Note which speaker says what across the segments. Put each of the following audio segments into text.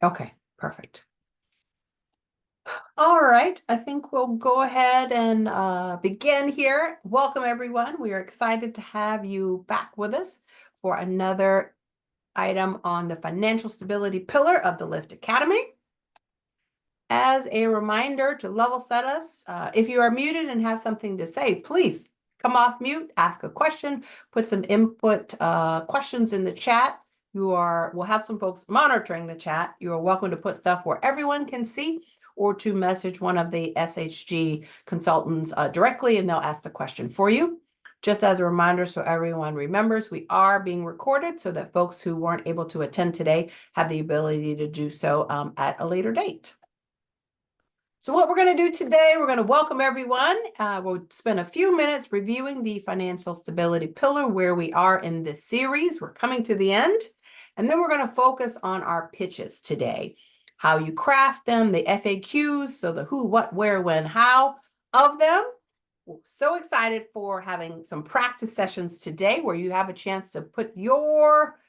Speaker 1: Okay, perfect. All right, I think we'll go ahead and begin here. Welcome, everyone. We are excited to have you back with us for another item on the financial stability pillar of the LIFT Academy. As a reminder to level set us, if you are muted and have something to say, please come off mute, ask a question, put some input questions in the chat. We'll have some folks monitoring the chat. You are welcome to put stuff where everyone can see or to message one of the SHG consultants directly and they'll ask the question for you. Just as a reminder, so everyone remembers, we are being recorded so that folks who weren't able to attend today have the ability to do so at a later date. So what we're going to do today, we're going to welcome everyone. We'll spend a few minutes reviewing the financial stability pillar, where we are in this series. We're coming to the end. And then we're going to focus on our pitches today, how you craft them, the FAQs, so the who, what, where, when, how of them. We're so excited for having some practice sessions today where you have a chance to put your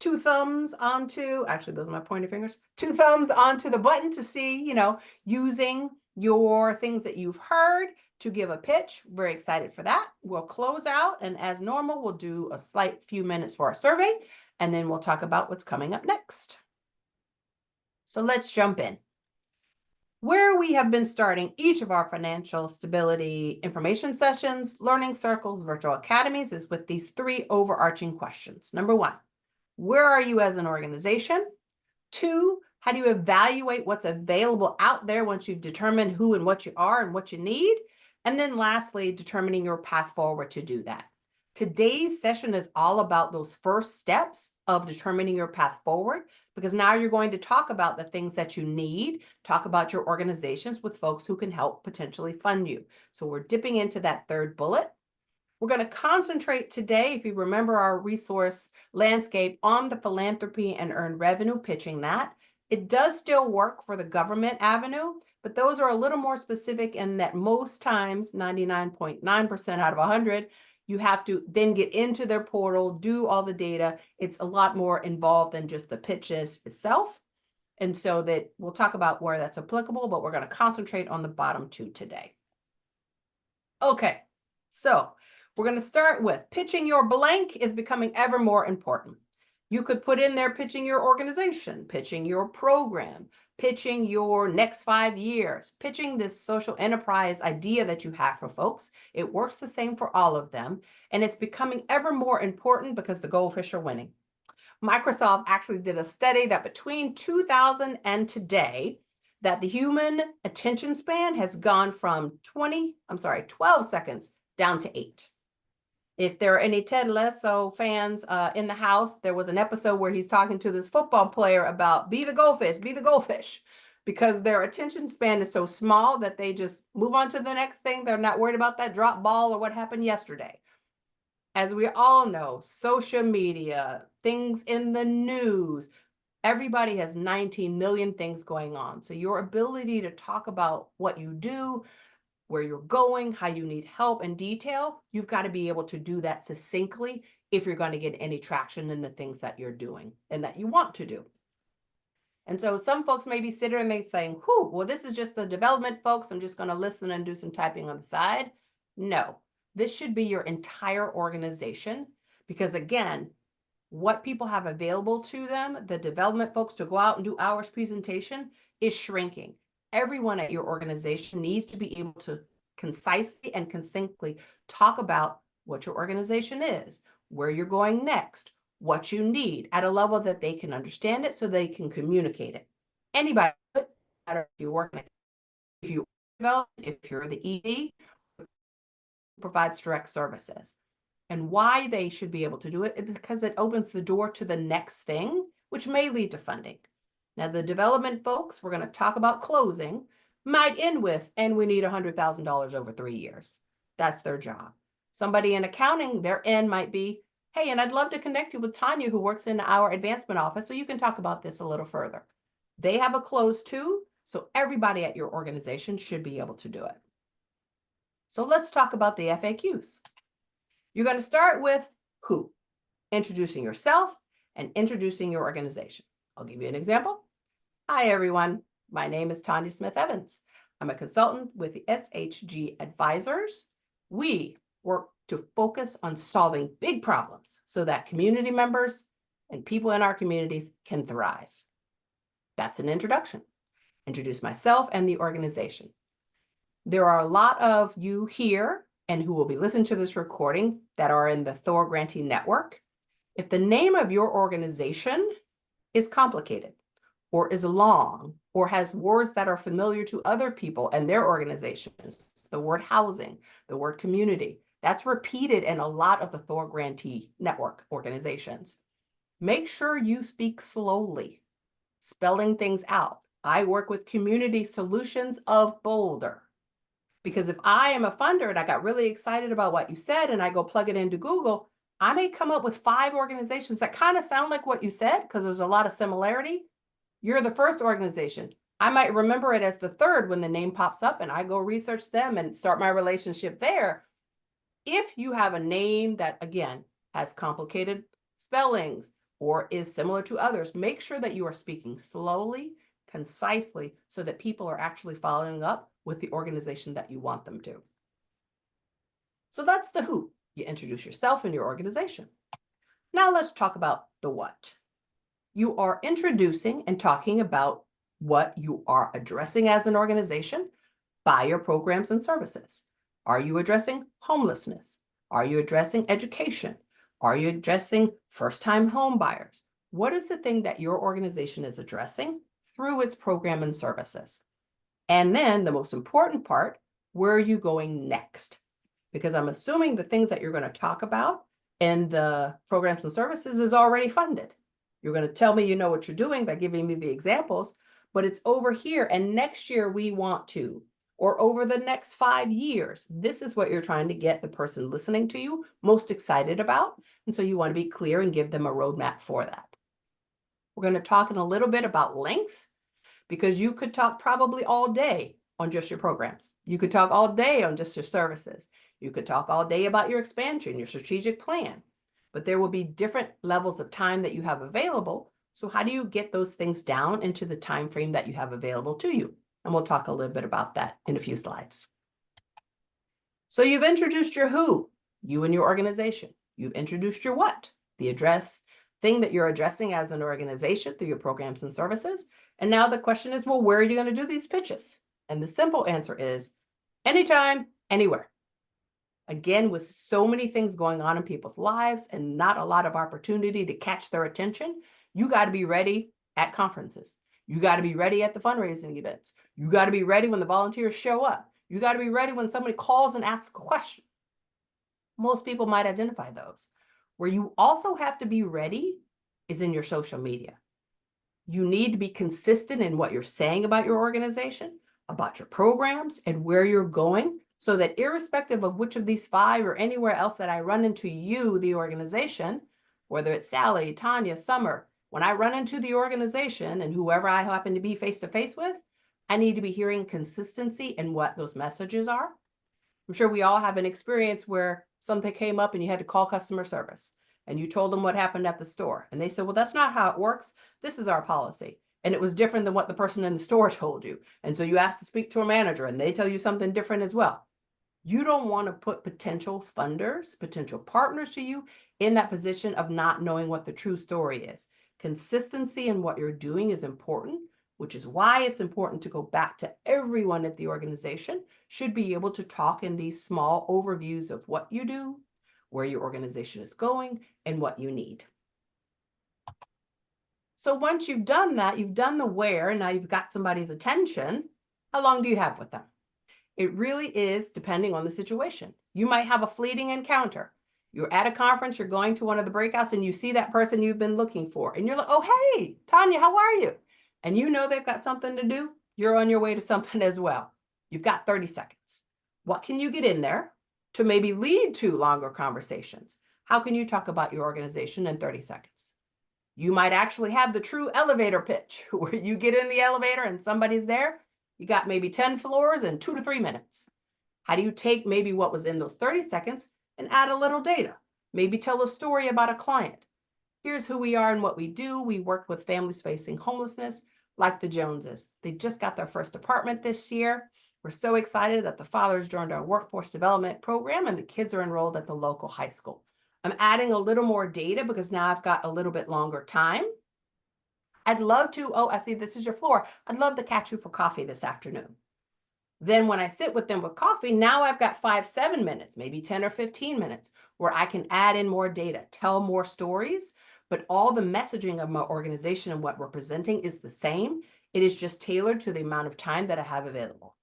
Speaker 1: two thumbs onto, actually, those are my pointer fingers, two thumbs onto the button to see, using your things that you've heard to give a pitch. Very excited for that. We'll close out, and as normal, we'll do a slight few minutes for our survey, and then we'll talk about what's coming up next. So let's jump in. Where we have been starting each of our financial stability information sessions, learning circles, virtual academies, is with these three overarching questions. Number one, where are you as an organization? Two, how do you evaluate what's available out there once you've determined who and what you are and what you need? And then lastly, determining your path forward to do that. Today's session is all about those first steps of determining your path forward, because now you're going to talk about the things that you need, talk about your organizations with folks who can help potentially fund you. So we're dipping into that third bullet. We're going to concentrate today, if you remember our resource landscape, on the philanthropy and earned revenue, pitching that. It does still work for the government avenue, but those are a little more specific in that most times, 99.9% out of 100, you have to then get into their portal, do all the data. It's a lot more involved than just the pitches itself. And so that we'll talk about where that's applicable, but we're going to concentrate on the bottom two today. Okay, so we're going to start with pitching your blank is becoming ever more important. You could put in there pitching your organization, pitching your program, pitching your next 5 years, pitching this social enterprise idea that you have for folks. It works the same for all of them. And it's becoming ever more important because the goldfish are winning. Microsoft actually did a study that between 2000 and today, that the human attention span has gone from 12 seconds down to 8. If there are any Ted Lasso fans in the house, there was an episode where he's talking to this football player about be the goldfish, because their attention span is so small that they just move on to the next thing. They're not worried about that drop ball or what happened yesterday. As we all know, social media, things in the news, everybody has 19 million things going on. So your ability to talk about what you do, where you're going, how you need help in detail, you've got to be able to do that succinctly if you're going to get any traction in the things that you're doing and that you want to do. And so some folks may be sitting and they saying, whew, well, this is just the development folks. I'm just going to listen and do some typing on the side. No, this should be your entire organization, because again, what people have available to them, the development folks to go out and do hours presentation, is shrinking. Everyone at your organization needs to be able to concisely and succinctly talk about what your organization is, where you're going next, what you need at a level that they can understand it so they can communicate it. Anybody, if you're working, if you develop, if you're the ED, provides direct services. And why they should be able to do it is because it opens the door to the next thing, which may lead to funding. Now, the development folks, we're going to talk about closing, might end with, and we need $100,000 over 3 years. That's their job. Somebody in accounting, their end might be, hey, and I'd love to connect you with Tanya, who works in our advancement office, so you can talk about this a little further. They have a close too, so everybody at your organization should be able to do it. So let's talk about the FAQs. You're going to start with who, introducing yourself and introducing your organization. I'll give you an example. Hi, everyone. My name is Tanya Smith Evans. I'm a consultant with the SHG Advisors. We work to focus on solving big problems so that community members and people in our communities can thrive. That's an introduction. Introduce myself and the organization. There are a lot of you here and who will be listening to this recording that are in the Thor Grantee Network. If the name of your organization is complicated, or is long, or has words that are familiar to other people and their organizations, the word housing, the word community, that's repeated in a lot of the Thor Grantee Network organizations. Make sure you speak slowly, spelling things out. I work with Community Solutions of Boulder. Because if I am a funder and I got really excited about what you said and I go plug it into Google, I may come up with 5 organizations that kind of sound like what you said because there's a lot of similarity. You're the first organization. I might remember it as the third when the name pops up and I go research them and start my relationship there. If you have a name that, again, has complicated spellings or is similar to others, make sure that you are speaking slowly, concisely, so that people are actually following up with the organization that you want them to. So that's the who. You introduce yourself and your organization. Now let's talk about the what. You are introducing and talking about what you are addressing as an organization by your programs and services. Are you addressing homelessness? Are you addressing education? Are you addressing first-time home buyers? What is the thing that your organization is addressing through its program and services? And then the most important part, where are you going next? Because I'm assuming the things that you're going to talk about in the programs and services is already funded. You're going to tell me you know what you're doing by giving me the examples, but it's over here. And next year we want to, or over the next 5 years, this is what you're trying to get the person listening to you most excited about. And so you want to be clear and give them a roadmap for that. We're going to talk in a little bit about length, because you could talk probably all day on just your programs. You could talk all day on just your services. You could talk all day about your expansion, your strategic plan, but there will be different levels of time that you have available. So how do you get those things down into the time frame that you have available to you? And we'll talk a little bit about that in a few slides. So you've introduced your who, you and your organization. You've introduced your what, the address, thing that you're addressing as an organization through your programs and services. And now the question is, well, where are you going to do these pitches? And the simple answer is anytime, anywhere. Again, with so many things going on in people's lives and not a lot of opportunity to catch their attention, you got to be ready at conferences. You got to be ready at the fundraising events. You got to be ready when the volunteers show up. You got to be ready when somebody calls and asks a question. Most people might identify those. Where you also have to be ready is in your social media. You need to be consistent in what you're saying about your organization, about your programs, and where you're going, so that irrespective of which of these 5 or anywhere else that I run into you, the organization, whether it's Sally, Tanya, Summer, when I run into the organization and whoever I happen to be face-to-face with, I need to be hearing consistency in what those messages are. I'm sure we all have an experience where something came up and you had to call customer service and you told them what happened at the store. And they said, well, that's not how it works. This is our policy. And it was different than what the person in the store told you. And so you asked to speak to a manager and they tell you something different as well. You don't want to put potential funders, potential partners to you in that position of not knowing what the true story is. Consistency in what you're doing is important, which is why it's important to go back to everyone at the organization should be able to talk in these small overviews of what you do, where your organization is going, and what you need. So once you've done that, you've done the where, and now you've got somebody's attention, how long do you have with them? It really is depending on the situation. You might have a fleeting encounter. You're at a conference, you're going to one of the breakouts, and you see that person you've been looking for. And you're like, oh, hey, Tanya, how are you? And you know they've got something to do. You're on your way to something as well. You've got 30 seconds. What can you get in there to maybe lead to longer conversations? How can you talk about your organization in 30 seconds? You might actually have the true elevator pitch where you get in the elevator and somebody's there. You got maybe 10 floors in 2 to 3 minutes. How do you take maybe what was in those 30 seconds and add a little data? Maybe tell a story about a client. Here's who we are and what we do. We work with families facing homelessness. like the Joneses. They just got their first apartment this year. We're so excited that the fathers joined our workforce development program and the kids are enrolled at the local high school. I'm adding a little more data because now I've got a little bit longer time. I'd love to, oh, I see this is your floor. I'd love to catch you for coffee this afternoon. Then when I sit with them with coffee, now I've got 5-7 minutes, maybe 10 or 15 minutes, where I can add in more data, tell more stories, but all the messaging of my organization and what we're presenting is the same. It is just tailored to the amount of time that I have available.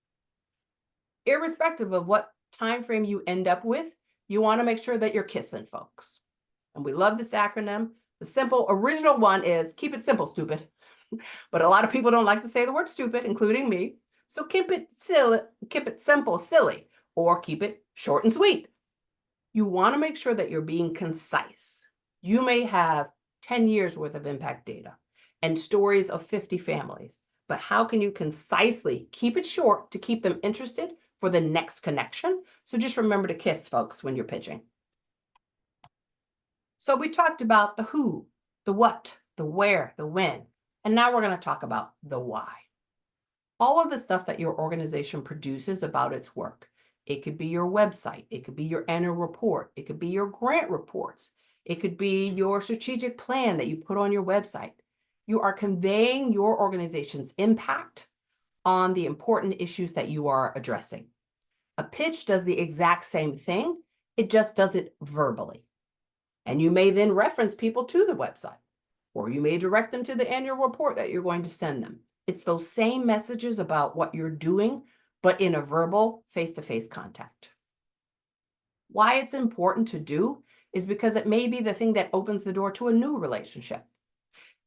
Speaker 1: Irrespective of what time frame you end up with, you want to make sure that you're kissing folks. And we love this acronym. The simple original one is keep it simple, stupid. But a lot of people don't like to say the word stupid, including me. So keep it simple, silly, or keep it short and sweet. You want to make sure that you're being concise. You may have 10 years worth of impact data and stories of 50 families, but how can you concisely keep it short to keep them interested for the next connection? So just remember to kiss folks when you're pitching. So we talked about the who, the what, the where, the when, and now we're going to talk about the why. All of the stuff that your organization produces about its work. It could be your website. It could be your annual report. It could be your grant reports. It could be your strategic plan that you put on your website. You are conveying your organization's impact on the important issues that you are addressing. A pitch does the exact same thing. It just does it verbally. And you may then reference people to the website, or you may direct them to the annual report that you're going to send them. It's those same messages about what you're doing, but in a verbal face-to-face contact. Why it's important to do is because it may be the thing that opens the door to a new relationship.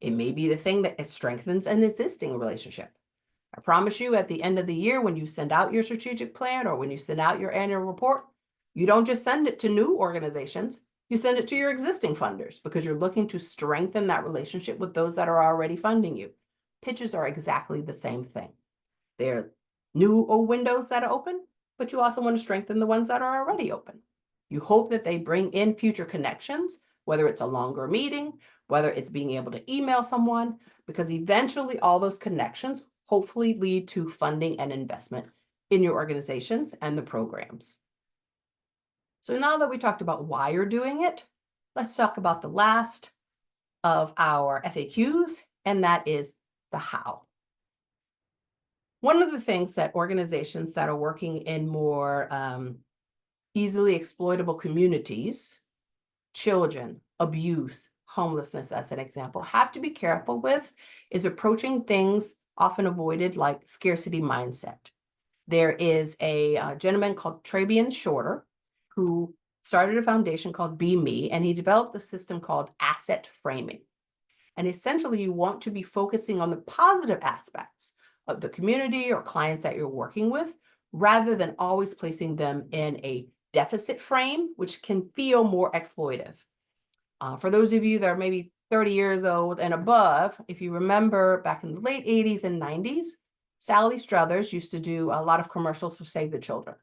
Speaker 1: It may be the thing that it strengthens an existing relationship. I promise you at the end of the year, when you send out your strategic plan or when you send out your annual report, you don't just send it to new organizations, you send it to your existing funders because you're looking to strengthen that relationship with those that are already funding you. Pitches are exactly the same thing. They're new windows that are open, but you also want to strengthen the ones that are already open. You hope that they bring in future connections, whether it's a longer meeting, whether it's being able to email someone, because eventually all those connections hopefully lead to funding and investment in your organizations and the programs. So now that we talked about why you're doing it, let's talk about the last of our FAQs, and that is the how. One of the things that organizations that are working in more easily exploitable communities, children, abuse, homelessness as an example, have to be careful with is approaching things often avoided like scarcity mindset. There is a gentleman called Trabian Shorter who started a foundation called Be Me, and he developed a system called asset framing. And essentially, you want to be focusing on the positive aspects of the community or clients that you're working with, rather than always placing them in a deficit frame, which can feel more exploitive. For those of you that are maybe 30 years old and above, if you remember back in the late 80s and 90s, Sally Struthers used to do a lot of commercials for Save the Children.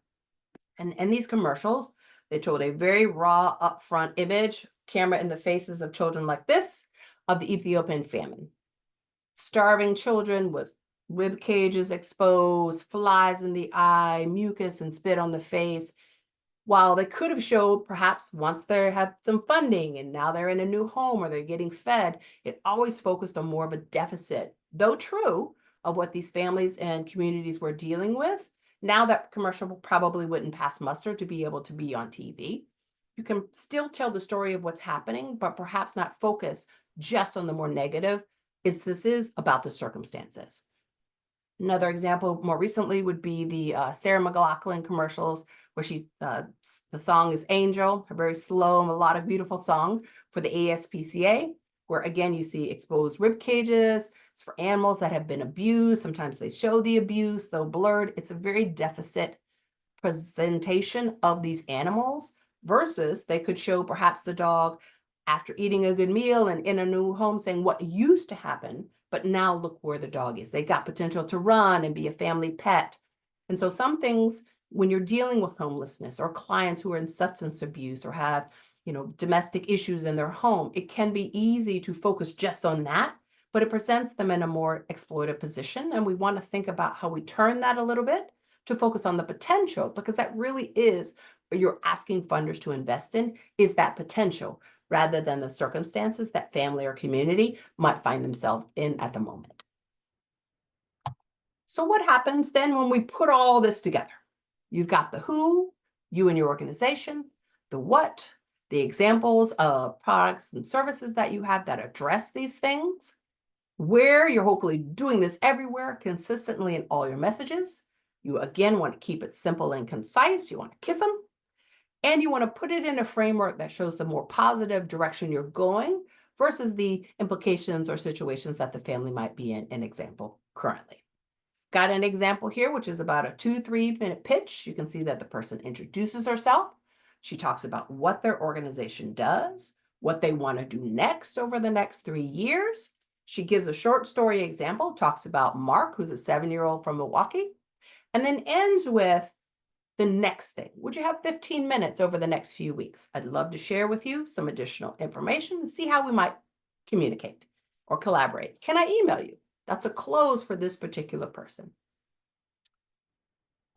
Speaker 1: And in these commercials, they showed a very raw, upfront image, camera in the faces of children like this, of the Ethiopian famine. Starving children with rib cages exposed, flies in the eye, mucus and spit on the face. While they could have showed perhaps once they had some funding and now they're in a new home or they're getting fed, it always focused on more of a deficit, though true, of what these families and communities were dealing with. Now that commercial probably wouldn't pass muster to be able to be on TV. You can still tell the story of what's happening, but perhaps not focus just on the more negative instances about the circumstances. Another example more recently would be the Sarah McLachlan commercials, where the song is Angel, a very slow, melodic, beautiful song for the ASPCA, where again, you see exposed rib cages. It's for animals that have been abused. Sometimes they show the abuse, though blurred. It's a very deficit presentation of these animals versus they could show perhaps the dog after eating a good meal and in a new home saying what used to happen, but now look where the dog is. They got potential to run and be a family pet. And so some things, when you're dealing with homelessness or clients who are in substance abuse or have, domestic issues in their home, it can be easy to focus just on that, but it presents them in a more exploitive position. And we want to think about how we turn that a little bit to focus on the potential, because that really is what you're asking funders to invest in, is that potential rather than the circumstances that family or community might find themselves in at the moment. So what happens then when we put all this together? You've got the who, you and your organization, the what, the examples of products and services that you have that address these things, where you're hopefully doing this everywhere, consistently in all your messages. You again want to keep it simple and concise. You want to kiss them. And you want to put it in a framework that shows the more positive direction you're going versus the implications or situations that the family might be in, an example currently. Got an example here, which is about a 2-3 minute pitch. You can see that the person introduces herself. She talks about what their organization does, what they want to do next over the next 3 years. She gives a short story example, talks about Mark, who's a 7-year-old from Milwaukee, and then ends with the next thing. Would you have 15 minutes over the next few weeks? I'd love to share with you some additional information and see how we might communicate or collaborate. Can I email you? That's a close for this particular person.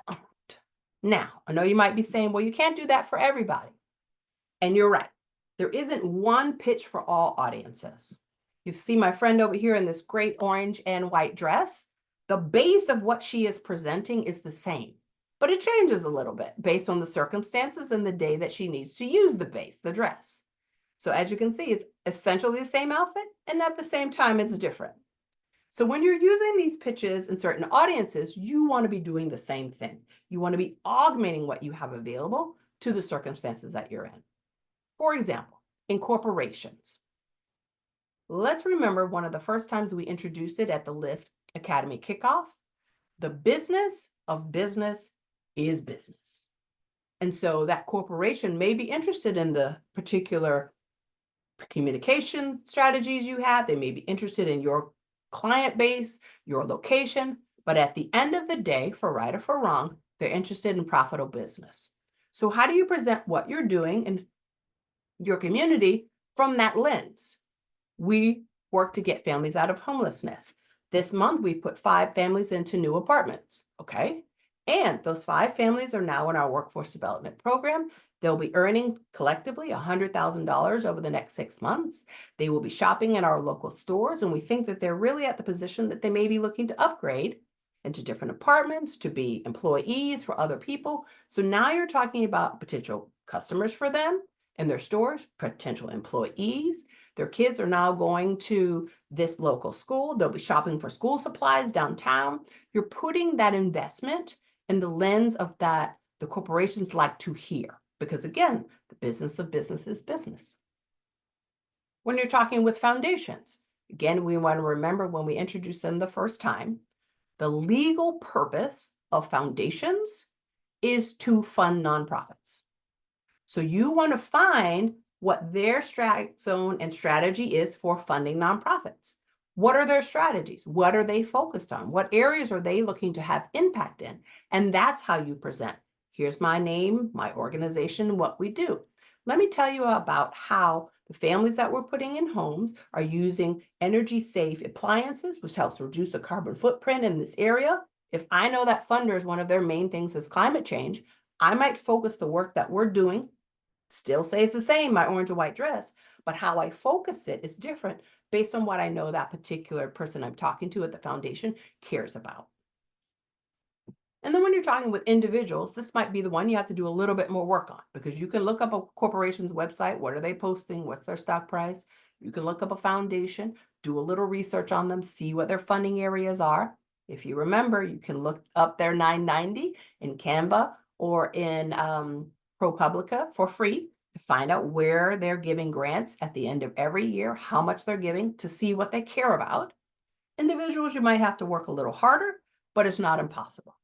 Speaker 1: All right. Now, I know you might be saying, well, you can't do that for everybody. And you're right. There isn't one pitch for all audiences. You see my friend over here in this great orange and white dress. The base of what she is presenting is the same, but it changes a little bit based on the circumstances and the day that she needs to use the base, the dress. So as you can see, it's essentially the same outfit, and at the same time, it's different. So when you're using these pitches in certain audiences, you want to be doing the same thing. You want to be augmenting what you have available to the circumstances that you're in. For example, in corporations, let's remember one of the first times we introduced it at the Lift Academy kickoff. The business of business is business. And so that corporation may be interested in the particular communication strategies you have. They may be interested in your client base, your location, but at the end of the day, for right or for wrong, they're interested in profitable business. So how do you present what you're doing in your community from that lens? We work to get families out of homelessness. This month, we put 5 families into new apartments, okay? And those 5 families are now in our workforce development program. They'll be earning collectively $100,000 over the next 6 months. They will be shopping in our local stores, and we think that they're really at the position that they may be looking to upgrade into different apartments, to be employees for other people. So now you're talking about potential customers for them in their stores, potential employees. Their kids are now going to this local school. They'll be shopping for school supplies downtown. You're putting that investment in the lens of that the corporations like to hear. Because again, the business of business is business. When you're talking with foundations, again, we want to remember when we introduced them the first time, the legal purpose of foundations is to fund nonprofits. So you want to find what their zone and strategy is for funding nonprofits. What are their strategies? What are they focused on? What areas are they looking to have impact in? And that's how you present. Here's my name, my organization, what we do. Let me tell you about how the families that we're putting in homes are using energy safe appliances, which helps reduce the carbon footprint in this area. If I know that funders, one of their main things is climate change, I might focus the work that we're doing, still stays the same, my orange and white dress, but how I focus it is different based on what I know that particular person I'm talking to at the foundation cares about. And then when you're talking with individuals, this might be the one you have to do a little bit more work on, because you can look up a corporation's website. What are they posting? What's their stock price? You can look up a foundation, do a little research on them, see what their funding areas are. If you remember, you can look up their 990 in Canva or in ProPublica for free to find out where they're giving grants at the end of every year, how much they're giving, to see what they care about. Individuals, you might have to work a little harder, but it's not impossible.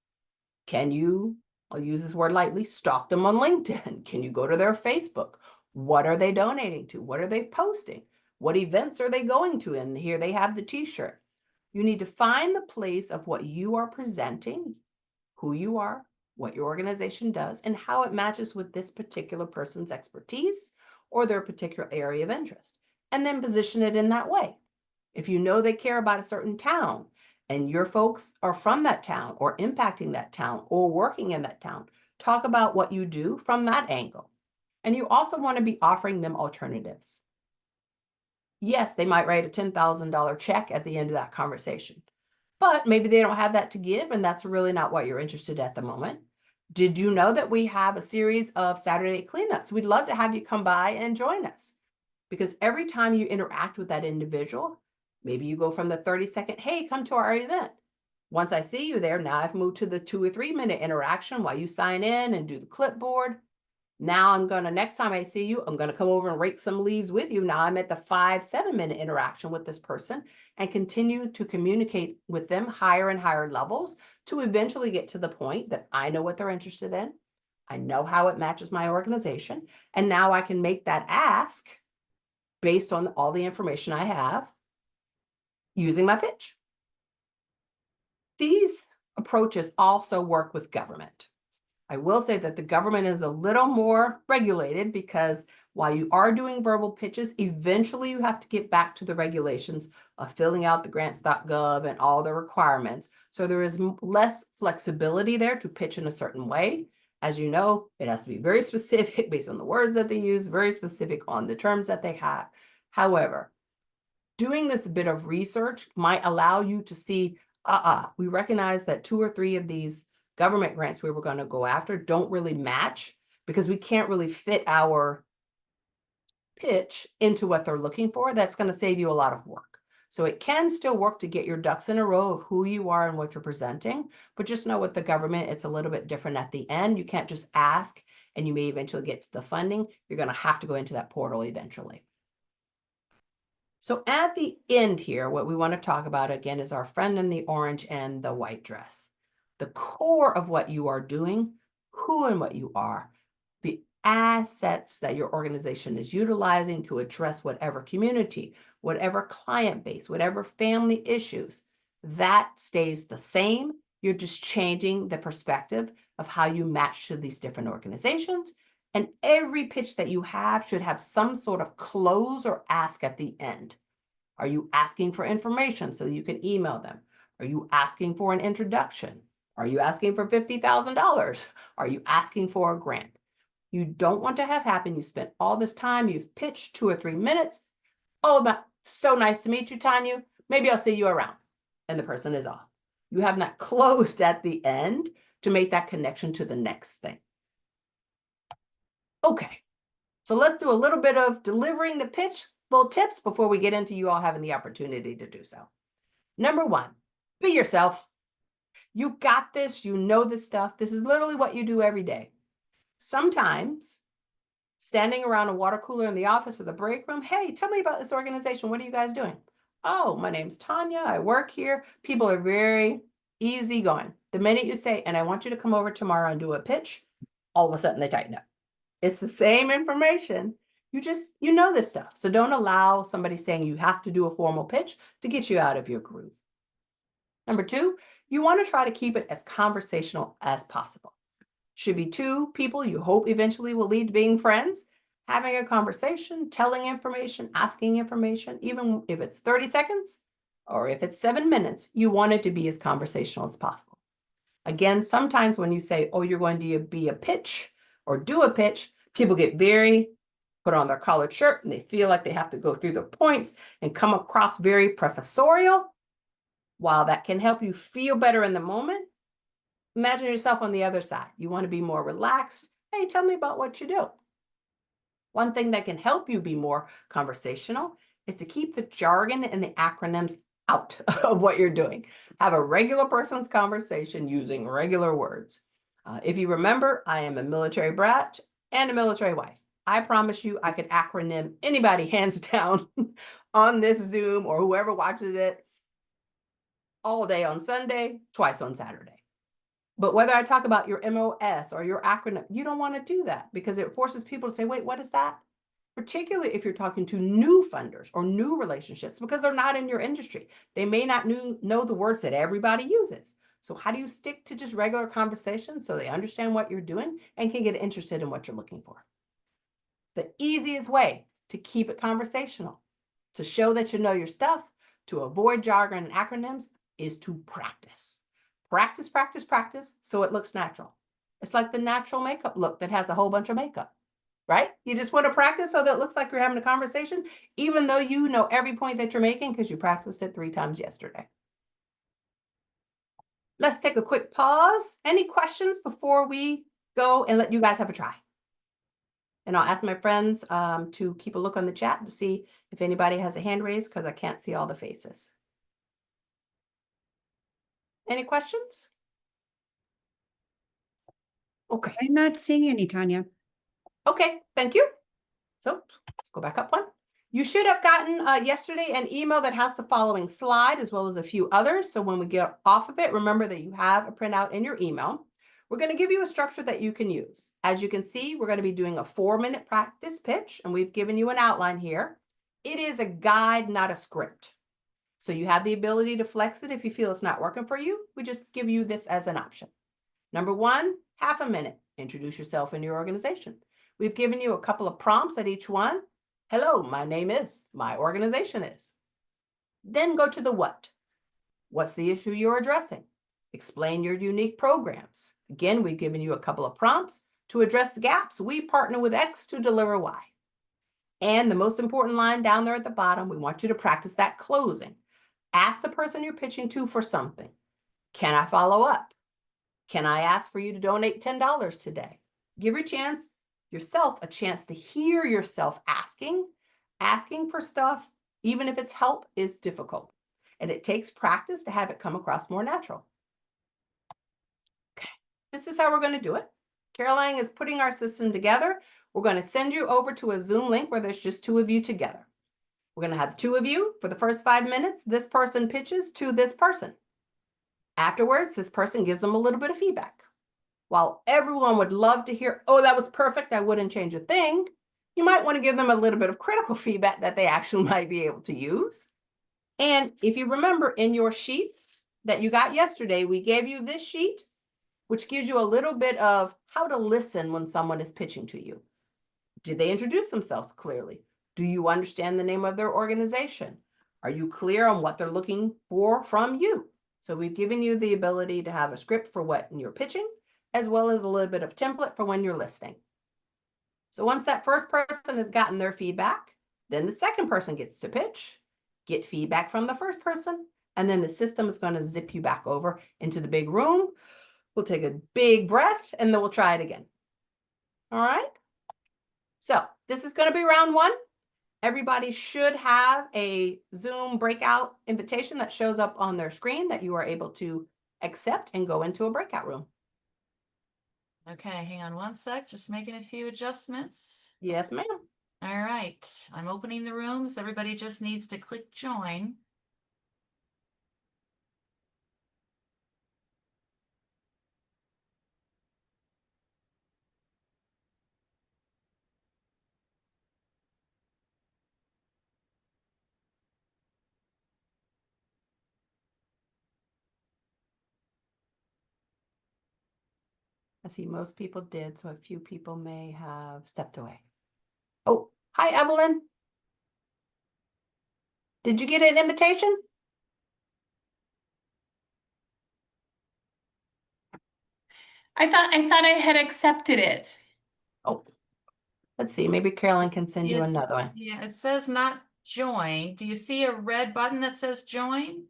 Speaker 1: Can you, I'll use this word lightly, stalk them on LinkedIn? Can you go to their Facebook? What are they donating to? What are they posting? What events are they going to? And here they have the t-shirt. You need to find the place of what you are presenting, who you are, what your organization does, and how it matches with this particular person's expertise or their particular area of interest, and then position it in that way. If you know they care about a certain town and your folks are from that town or impacting that town or working in that town, talk about what you do from that angle. And you also want to be offering them alternatives. Yes, they might write a $10,000 check at the end of that conversation, but maybe they don't have that to give, and that's really not what you're interested at the moment. Did you know that we have a series of Saturday cleanups? We'd love to have you come by and join us, because every time you interact with that individual, maybe you go from the 30-second, hey, come to our event. Once I see you there, now I've moved to the 2 or 3 minute interaction while you sign in and do the clipboard. Now next time I see you, I'm gonna come over and rake some leaves with you. Now I'm at the 5-7 minute interaction with this person and continue to communicate with them higher and higher levels to eventually get to the point that I know what they're interested in. I know how it matches my organization. And now I can make that ask based on all the information I have using my pitch. These approaches also work with government. I will say that the government is a little more regulated because while you are doing verbal pitches, eventually you have to get back to the regulations of filling out the grants.gov and all the requirements. So there is less flexibility there to pitch in a certain way. As you know, it has to be very specific based on the words that they use, very specific on the terms that they have. However, doing this bit of research might allow you to see, we recognize that 2 or 3 of these government grants we were going to go after don't really match because we can't really fit our pitch into what they're looking for. That's going to save you a lot of work. So it can still work to get your ducks in a row of who you are and what you're presenting, but just know with the government, it's a little bit different at the end. You can't just ask and you may eventually get to the funding. You're going to have to go into that portal eventually. So at the end here, what we want to talk about again is our friend in the orange and the white dress. The core of what you are doing, who and what you are, the assets that your organization is utilizing to address whatever community, whatever client base, whatever family issues, that stays the same. You're just changing the perspective of how you match to these different organizations. And every pitch that you have should have some sort of close or ask at the end. Are you asking for information so you can email them? Are you asking for an introduction? Are you asking for $50,000? Are you asking for a grant? You don't want to have happen. You spent all this time, you've pitched 2 or 3 minutes. Oh, that's so nice to meet you, Tanya. Maybe I'll see you around. And the person is off. You have not closed at the end to make that connection to the next thing. Okay, so let's do a little bit of delivering the pitch, little tips before we get into you all having the opportunity to do so. Number 1, be yourself. You got this, you know this stuff. This is literally what you do every day. Sometimes standing around a water cooler in the office or the break room, hey, tell me about this organization. What are you guys doing? Oh, my name's Tanya. I work here. People are very easygoing. The minute you say, and I want you to come over tomorrow and do a pitch, all of a sudden they tighten up. It's the same information. You know this stuff. So don't allow somebody saying you have to do a formal pitch to get you out of your groove. Number 2, you want to try to keep it as conversational as possible. Should be 2 people you hope eventually will lead to being friends, having a conversation, telling information, asking information, even if it's 30 seconds or if it's 7 minutes, you want it to be as conversational as possible. Again, sometimes when you say, oh, you're going to be a pitch or do a pitch, people get put on their collared shirt and they feel like they have to go through the points and come across very professorial. While that can help you feel better in the moment, imagine yourself on the other side. You want to be more relaxed. Hey, tell me about what you do. One thing that can help you be more conversational is to keep the jargon and the acronyms out of what you're doing. Have a regular person's conversation using regular words. If you remember, I am a military brat and a military wife. I promise you I could acronym anybody hands down on this Zoom or whoever watches it all day on Sunday, twice on Saturday. But whether I talk about your MOS or your acronym, you don't want to do that because it forces people to say, wait, what is that? Particularly if you're talking to new funders or new relationships because they're not in your industry. They may not know the words that everybody uses. So how do you stick to just regular conversations so they understand what you're doing and can get interested in what you're looking for? The easiest way to keep it conversational, to show that you know your stuff, to avoid jargon and acronyms is to practice. Practice, practice, practice, so it looks natural. It's like the natural makeup look that has a whole bunch of makeup, right? You just want to practice so that it looks like you're having a conversation, even though you know every point that you're making because you practiced it 3 times yesterday. Let's take a quick pause. Any questions before we go and let you guys have a try? And I'll ask my friends to keep a look on the chat to see if anybody has a hand raised because I can't see all the faces. Any questions? Okay.
Speaker 2: I'm not seeing any, Tanya.
Speaker 1: Okay, thank you. So let's go back up one. You should have gotten yesterday an email that has the following slide as well as a few others. So when we get off of it, remember that you have a printout in your email. We're going to give you a structure that you can use. As you can see, we're going to be doing a 4-minute practice pitch, and we've given you an outline here. It is a guide, not a script. So you have the ability to flex it if you feel it's not working for you. We just give you this as an option. Number 1, half a minute. Introduce yourself and your organization. We've given you a couple of prompts at each one. Hello, my name is, my organization is. Then go to the what. What's the issue you're addressing? Explain your unique programs. Again, we've given you a couple of prompts to address the gaps. We partner with X to deliver Y. And the most important line down there at the bottom, we want you to practice that closing. Ask the person you're pitching to for something. Can I follow up? Can I ask for you to donate $10 today? Give yourself a chance to hear yourself asking for stuff, even if it's help, is difficult. And it takes practice to have it come across more natural. Okay, this is how we're going to do it. Caroline is putting our system together. We're going to send you over to a Zoom link where there's just 2 of you together. We're going to have 2 of you for the first 5 minutes. This person pitches to this person. Afterwards, this person gives them a little bit of feedback. While everyone would love to hear, oh, that was perfect, I wouldn't change a thing, you might want to give them a little bit of critical feedback that they actually might be able to use. And if you remember in your sheets that you got yesterday, we gave you this sheet, which gives you a little bit of how to listen when someone is pitching to you. Did they introduce themselves clearly? Do you understand the name of their organization? Are you clear on what they're looking for from you? So we've given you the ability to have a script for what you're pitching, as well as a little bit of template for when you're listening. So once that first person has gotten their feedback, then the second person gets to pitch, get feedback from the first person, and then the system is going to zip you back over into the big room. We'll take a big breath, and then we'll try it again. All right? So this is going to be round 1. Everybody should have a Zoom breakout invitation that shows up on their screen that you are able to accept and go into a breakout room.
Speaker 3: Okay, hang on one sec, just making a few adjustments.
Speaker 1: Yes, ma'am.
Speaker 3: All right, I'm opening the rooms. Everybody just needs to click join.
Speaker 1: I see most people did, so a few people may have stepped away. Oh, hi, Evelyn. Did you get an invitation?
Speaker 4: I thought I had accepted it.
Speaker 1: Oh, let's see. Maybe Carolyn can send you
Speaker 3: Yes,
Speaker 1: another one.
Speaker 3: yeah, it says not join. Do you see a red button that says join?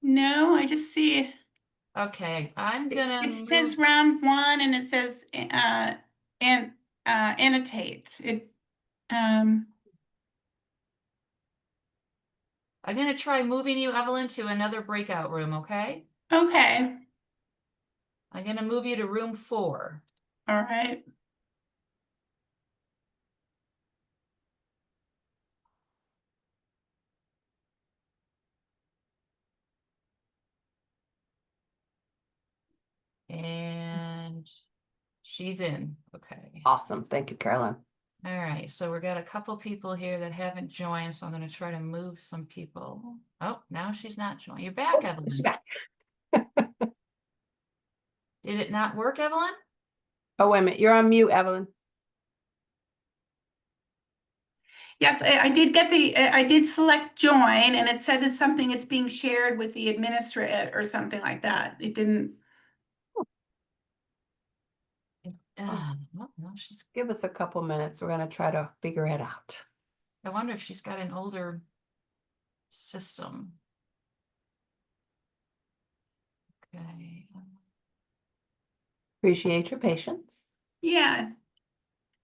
Speaker 4: No, I just see
Speaker 3: Okay, I'm gonna
Speaker 4: it says
Speaker 3: move.
Speaker 4: round 1 and it says annotate. It
Speaker 3: I'm gonna try moving you, Evelyn, to another breakout room, okay?
Speaker 4: okay.
Speaker 3: I'm gonna move you to room 4.
Speaker 4: All right.
Speaker 3: And she's in, okay.
Speaker 1: Awesome. Thank you, Carolyn.
Speaker 3: All right, so we got a couple people here that haven't joined, so I'm gonna try to move some people. Oh, now she's not joined. You're back, Evelyn.
Speaker 1: She's back.
Speaker 3: Did it not work, Evelyn?
Speaker 1: Oh, wait a minute, you're on mute, Evelyn.
Speaker 4: Yes, I did get I did select join and it said it's something it's being shared with the administrator or something like that. It didn't.
Speaker 3: Well, no, she's,
Speaker 1: Give us a couple minutes. We're gonna try to figure it out.
Speaker 3: I wonder if she's got an older system. Okay.
Speaker 1: Appreciate your patience.
Speaker 4: Yeah.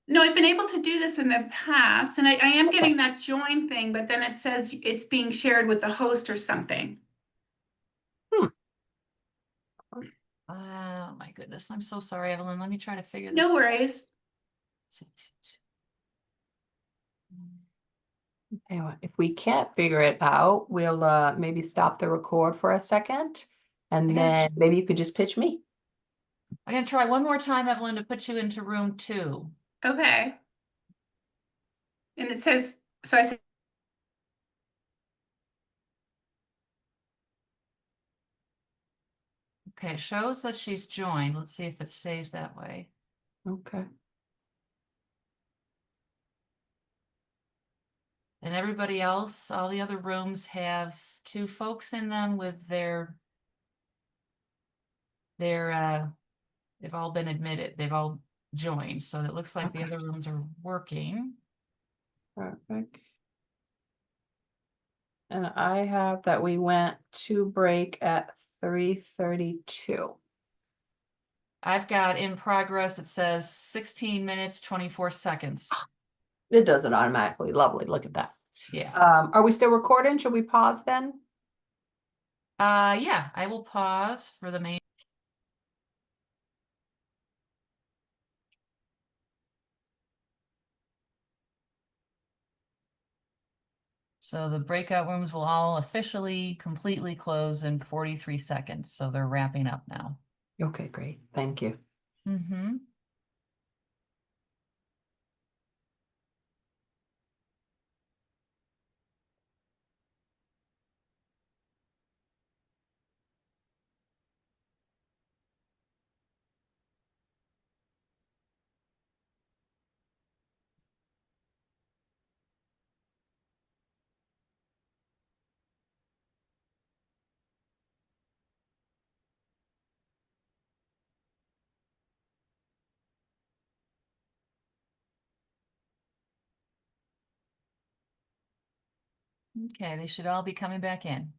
Speaker 4: No, I've been able to do this in the past and I am getting that join thing, but then it says it's being shared with the host or something.
Speaker 3: Oh my goodness, I'm so sorry, Evelyn. Let me try to figure this.
Speaker 4: No worries.
Speaker 1: Anyway, if we can't figure it out, we'll maybe stop the record for a second. And
Speaker 3: I
Speaker 1: then
Speaker 3: guess-
Speaker 1: maybe you could just pitch me.
Speaker 3: I'm gonna try one more time, Evelyn, to put you into room 2.
Speaker 4: Okay. And it says, so I said,
Speaker 3: Okay, it shows that she's joined. Let's see if it stays that way.
Speaker 1: Okay.
Speaker 3: And everybody else, all the other rooms have 2 folks in them with their they've all been admitted, they've all joined, so it looks like the
Speaker 1: Okay.
Speaker 3: other rooms are working.
Speaker 1: Perfect. And I have that we went to break at 3:32.
Speaker 3: I've got in progress, it says 16 minutes, 24 seconds.
Speaker 1: It does it automatically. Lovely. Look at that.
Speaker 3: Yeah.
Speaker 1: Are we still recording? Should we pause then?
Speaker 3: Yeah, I will pause for the main. So the breakout rooms will all officially completely close in 43 seconds. So they're wrapping up now.
Speaker 1: Okay, great. Thank you.
Speaker 3: Mm-hmm. Okay, they should all be coming back in.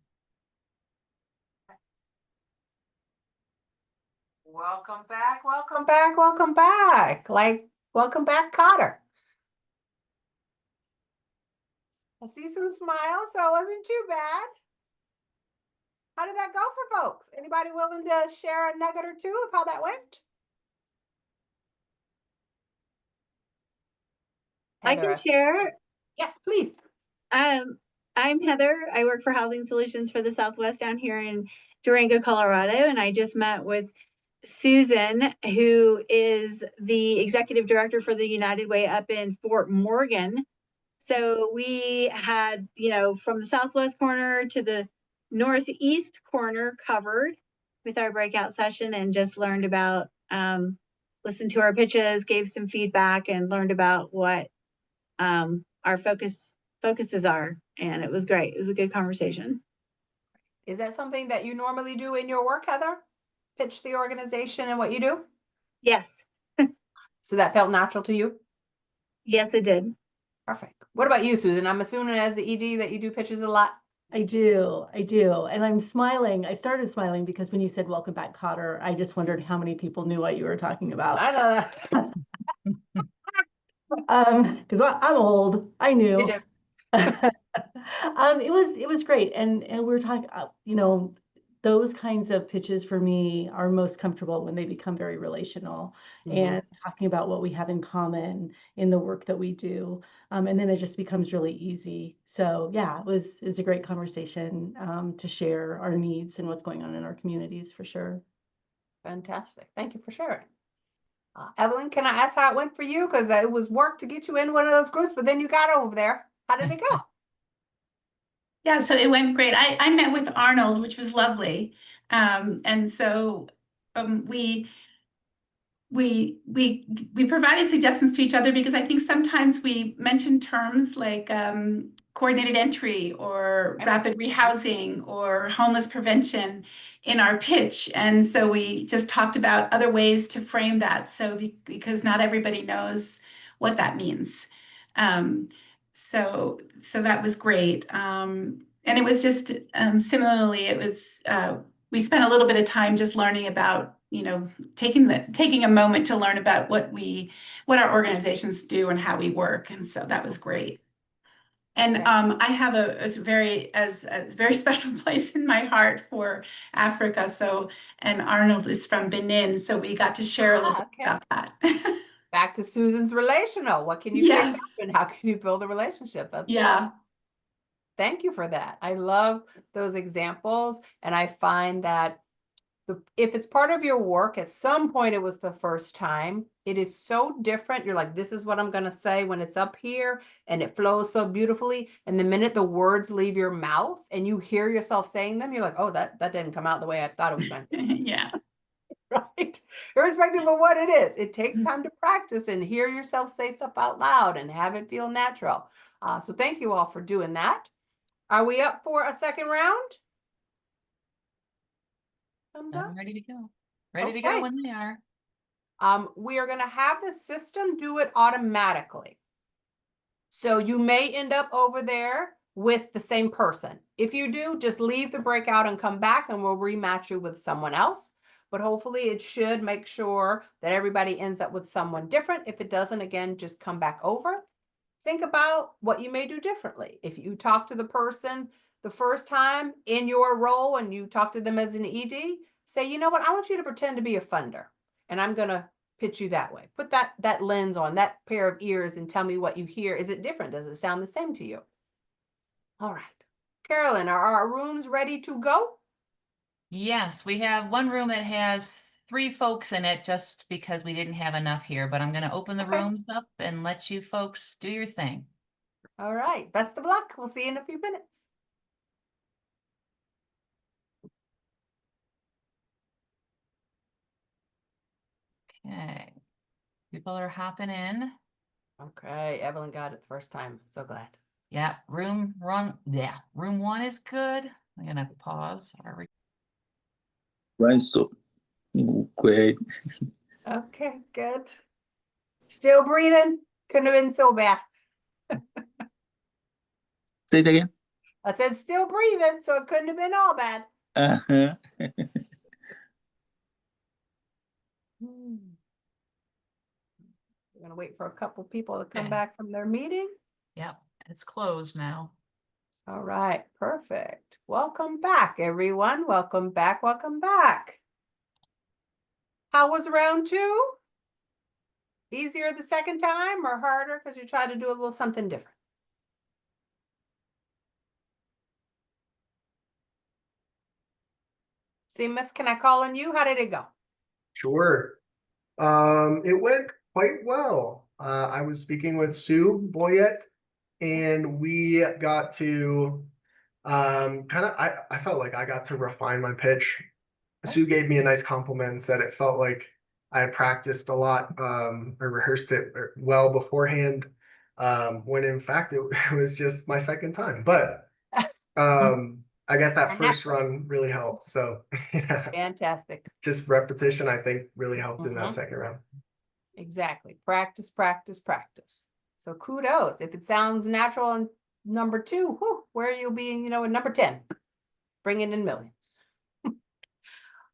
Speaker 1: Welcome back, welcome back, welcome back. Like, welcome back, Cotter. I see some smiles, so it wasn't too bad. How did that go for folks? Anybody willing to share a nugget or two of how that went?
Speaker 2: I can share.
Speaker 1: Yes, please.
Speaker 2: I'm Heather. I work for Housing Solutions for the Southwest down here in Durango, Colorado. And I just met with Susan, who is the executive director for the United Way up in Fort Morgan. So we had, from the southwest corner to the northeast corner covered with our breakout session and just learned about, listened to our pitches, gave some feedback and learned about what our focuses are, and it was great. It was a good conversation.
Speaker 1: Is that something that you normally do in your work, Heather? Pitch the organization and what you do?
Speaker 2: Yes,
Speaker 1: So that felt natural to you?
Speaker 2: yes, it did.
Speaker 1: Perfect. What about you, Susan? I'm assuming as the ED that you do pitches a lot.
Speaker 5: I do. And I'm smiling. I started smiling because when you said welcome back, Cotter, I just wondered how many people knew what you were talking about.
Speaker 1: I know that.
Speaker 5: Because I'm old. I knew.
Speaker 1: Me too.
Speaker 5: It was great. And we were talking, those kinds of pitches for me are most comfortable when they become very relational and talking about what we have in common in the work that we do. And then it just becomes really easy. So yeah, it was a great conversation to share our needs and what's going on in our communities for sure.
Speaker 1: Fantastic. Thank you for sharing. Evelyn, can I ask how it went for you? Because it was work to get you in one of those groups, but then you got over there. How did it go?
Speaker 4: yeah, so it went great. I met with Arnold, which was lovely. And so we we provided suggestions to each other because I think sometimes we mention terms like coordinated entry or
Speaker 1: Right.
Speaker 4: rapid rehousing or homeless prevention in our pitch. And so we just talked about other ways to frame that. So because not everybody knows what that means. So that was great. And it was just similarly, it was we spent a little bit of time just learning about, taking a moment to learn about what our organizations do and how we work. And so that was great. And I have a very special place in my heart for Africa. So, and Arnold is from Benin, so we got to share a little bit
Speaker 1: Okay.
Speaker 4: about that.
Speaker 1: Back to Susan's relational. What can you pick up
Speaker 4: Yes.
Speaker 1: and how can you build a relationship? That's
Speaker 4: Yeah.
Speaker 1: Thank you for that. I love those examples. And I find that if it's part of your work, at some point it was the first time, it is so different. You're like, this is what I'm going to say when it's up here and it flows so beautifully. And the minute the words leave your mouth and you hear yourself saying them, you're like, oh, that didn't come out the way I thought it was going to.
Speaker 4: Yeah.
Speaker 1: Right? Irrespective of what it is, it takes time to practice and hear yourself say stuff out loud and have it feel natural. So thank you all for doing that. Are we up for a second round? Thumbs up.
Speaker 3: I'm ready to go. Ready to go
Speaker 1: Okay.
Speaker 3: when they are.
Speaker 1: We are going to have the system do it automatically. So you may end up over there with the same person. If you do, just leave the breakout and come back and we'll rematch you with someone else. But hopefully it should make sure that everybody ends up with someone different. If it doesn't, again, just come back over. Think about what you may do differently. If you talk to the person the first time in your role and you talk to them as an ED, say, you know what, I want you to pretend to be a funder and I'm going to pitch you that way. Put that lens on, that pair of ears and tell me what you hear. Is it different? Does it sound the same to you? All right. Carolyn, are our rooms ready to go?
Speaker 3: Yes, we have one room that has 3 folks in it just because we didn't have enough here, but I'm going to open the
Speaker 1: Okay.
Speaker 3: rooms up and let you folks do your thing.
Speaker 1: All right. Best of luck. We'll see you in a few minutes.
Speaker 3: Okay. People are hopping in.
Speaker 1: Okay. Evelyn got it the first time. So glad.
Speaker 3: Yeah, room 1 is good. I'm gonna pause.
Speaker 6: Right, so great.
Speaker 1: Okay, good. Still breathing? Couldn't have been so bad.
Speaker 6: Say it again.
Speaker 1: I said still breathing, so it couldn't have been all bad.
Speaker 6: Uh-huh.
Speaker 1: We're gonna wait for a couple people to come
Speaker 3: Okay.
Speaker 1: back from their meeting.
Speaker 3: Yep, it's closed now.
Speaker 1: All right, perfect. Welcome back, everyone. Welcome back, welcome back. How was round 2? Easier the second time or harder because you tried to do a little something different? See, Miss, can I call on you? How did it go?
Speaker 7: Sure. It went quite well. I was speaking with Sue Boyette, and we got to I felt like I got to refine my pitch. Sue gave me a nice compliment and said it felt like I had practiced a lot, I rehearsed it well beforehand, when in fact it was just my second time. But I guess that first run really helped. So yeah.
Speaker 1: Fantastic.
Speaker 7: Just repetition, I think, really helped in that second round.
Speaker 1: Exactly. Practice, practice, practice. So kudos. If it sounds natural on number 2, where you'll be, in number 10, bringing in millions.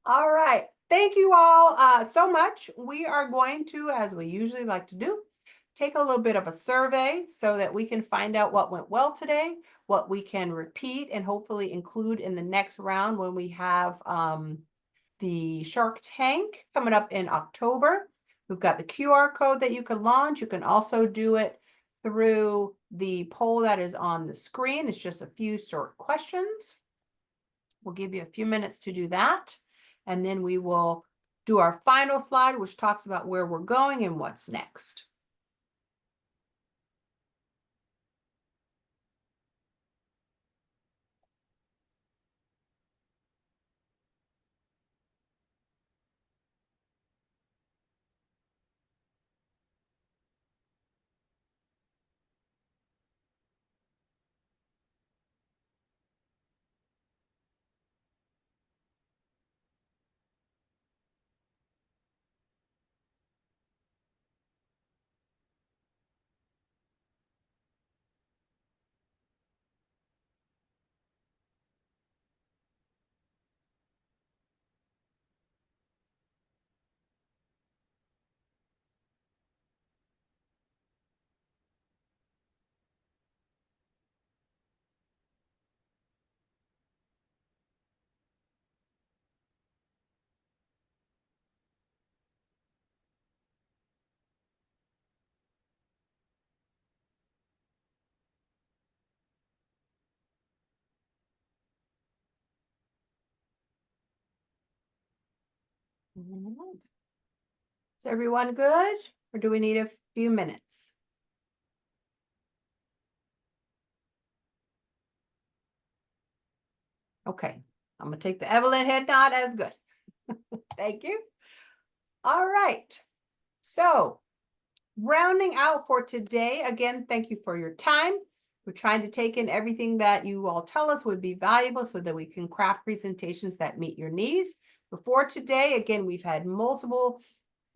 Speaker 1: All right. Thank you all so much. We are going to, as we usually like to do, take a little bit of a survey so that we can find out what went well today, what we can repeat and hopefully include in the next round when we have the Shark Tank coming up in October. We've got the QR code that you can launch. You can also do it through the poll that is on the screen. It's just a few short questions. We'll give you a few minutes to do that. And then we will do our final slide, which talks about where we're going and what's next. Alright. Is everyone good, or do we need a few minutes? Okay, I'm gonna take the Evelyn head nod as good. Thank you. All right, so rounding out for today, again, thank you for your time. We're trying to take in everything that you all tell us would be valuable so that we can craft presentations that meet your needs. Before today, again, we've had multiple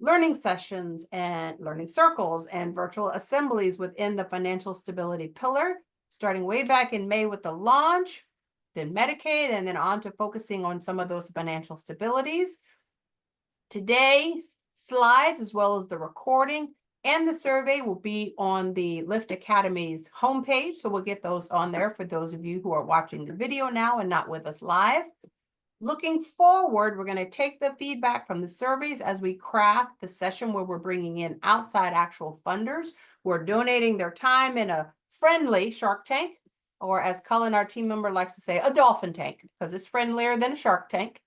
Speaker 1: learning sessions and learning circles and virtual assemblies within the financial stability pillar, starting way back in May with the launch, then Medicaid, and then on to focusing on some of those financial stabilities. Today's slides, as well as the recording and the survey, will be on the Lift Academy's homepage. So we'll get those on there for those of you who are watching the video now and not with us live. Looking forward, we're going to take the feedback from the surveys as we craft the session where we're bringing in outside actual funders who are donating their time in a friendly Shark Tank, or as Cullen, our team member, likes to say, a dolphin tank, because it's friendlier than a Shark Tank,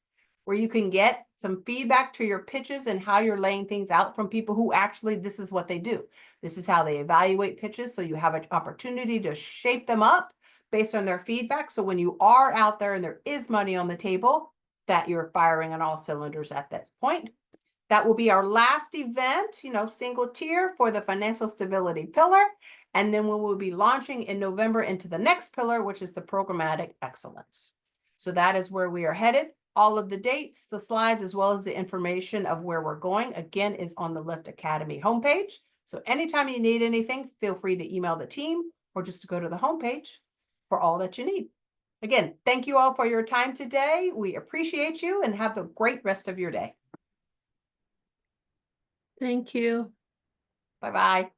Speaker 1: where you can get some feedback to your pitches and how you're laying things out from people who actually, this is what they do. This is how they evaluate pitches. So you have an opportunity to shape them up based on their feedback. So when you are out there and there is money on the table, that you're firing on all cylinders at that point. That will be our last event, single tier for the financial stability pillar. And then we will be launching in November into the next pillar, which is the programmatic excellence. So that is where we are headed. All of the dates, the slides, as well as the information of where we're going, again, is on the Lift Academy homepage. So anytime you need anything, feel free to email the team or just to go to the homepage for all that you need. Again, thank you all for your time today. We appreciate you and have a great rest of your day.
Speaker 8: Thank you.
Speaker 1: Bye-bye.